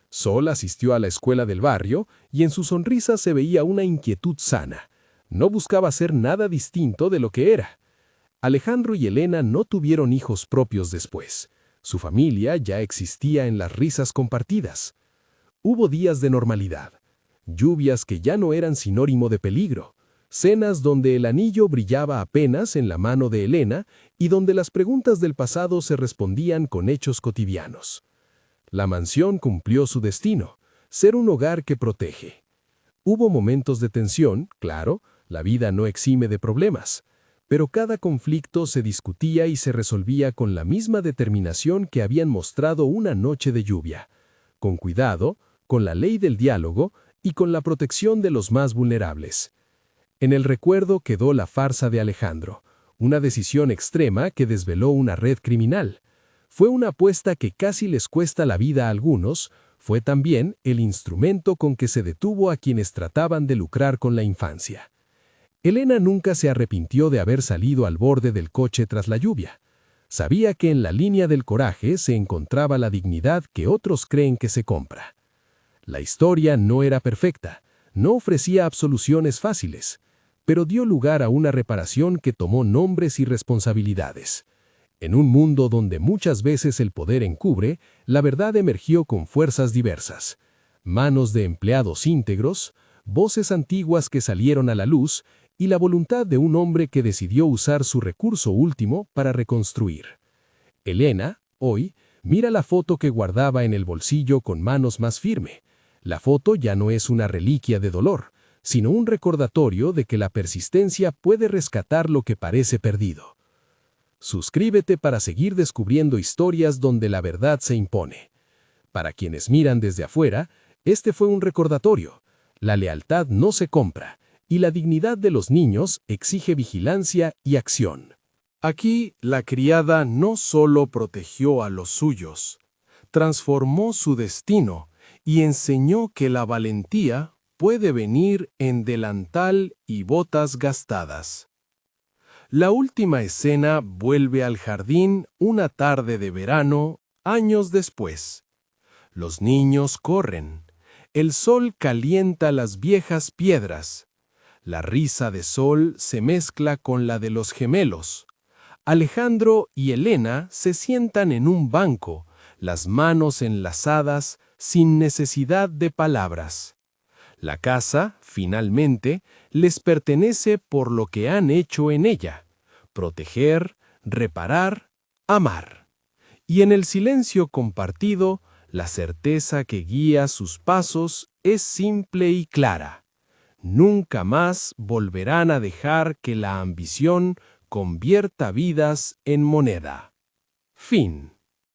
Sol asistió a la escuela del barrio y en su sonrisa se veía una inquietud sana. No buscaba ser nada distinto de lo que era. Alejandro y Elena no tuvieron hijos propios después. Su familia ya existía en las risas compartidas. Hubo días de normalidad, lluvias que ya no eran sinónimo de peligro, cenas donde el anillo brillaba apenas en la mano de Elena y donde las preguntas del pasado se respondían con hechos cotidianos. La mansión cumplió su destino, ser un hogar que protege. Hubo momentos de tensión, claro, la vida no exime de problemas, pero cada conflicto se discutía y se resolvía con la misma determinación que habían mostrado una noche de lluvia, con cuidado, con la ley del diálogo y con la protección de los más vulnerables. En el recuerdo quedó la farsa de Alejandro, una decisión extrema que desveló una red criminal. Fue una apuesta que casi les cuesta la vida a algunos, fue también el instrumento con que se detuvo a quienes trataban de lucrar con la infancia. Elena nunca se arrepintió de haber salido al borde del coche tras la lluvia. Sabía que en la línea del coraje se encontraba la dignidad que otros creen que se compra. La historia no era perfecta, no ofrecía absoluciones fáciles, pero dio lugar a una reparación que tomó nombres y responsabilidades. En un mundo donde muchas veces el poder encubre, la verdad emergió con fuerzas diversas. Manos de empleados íntegros, voces antiguas que salieron a la luz y la voluntad de un hombre que decidió usar su recurso último para reconstruir. Elena, hoy, mira la foto que guardaba en el bolsillo con manos más firme. La foto ya no es una reliquia de dolor, sino un recordatorio de que la persistencia puede rescatar lo que parece perdido. Suscríbete para seguir descubriendo historias donde la verdad se impone. Para quienes miran desde afuera, este fue un recordatorio. La lealtad no se compra, y la dignidad de los niños exige vigilancia y acción. Aquí, la criada no solo protegió a los suyos, transformó su destino y enseñó que la valentía puede venir en delantal y botas gastadas. La última escena vuelve al jardín una tarde de verano, años después. Los niños corren. El sol calienta las viejas piedras. La risa de Sol se mezcla con la de los gemelos. Alejandro y Elena se sientan en un banco, las manos enlazadas, sin necesidad de palabras. La casa, finalmente, les pertenece por lo que han hecho en ella: proteger, reparar, amar. Y en el silencio compartido, la certeza que guía sus pasos es simple y clara. Nunca más volverán a dejar que la ambición convierta vidas en moneda. Fin.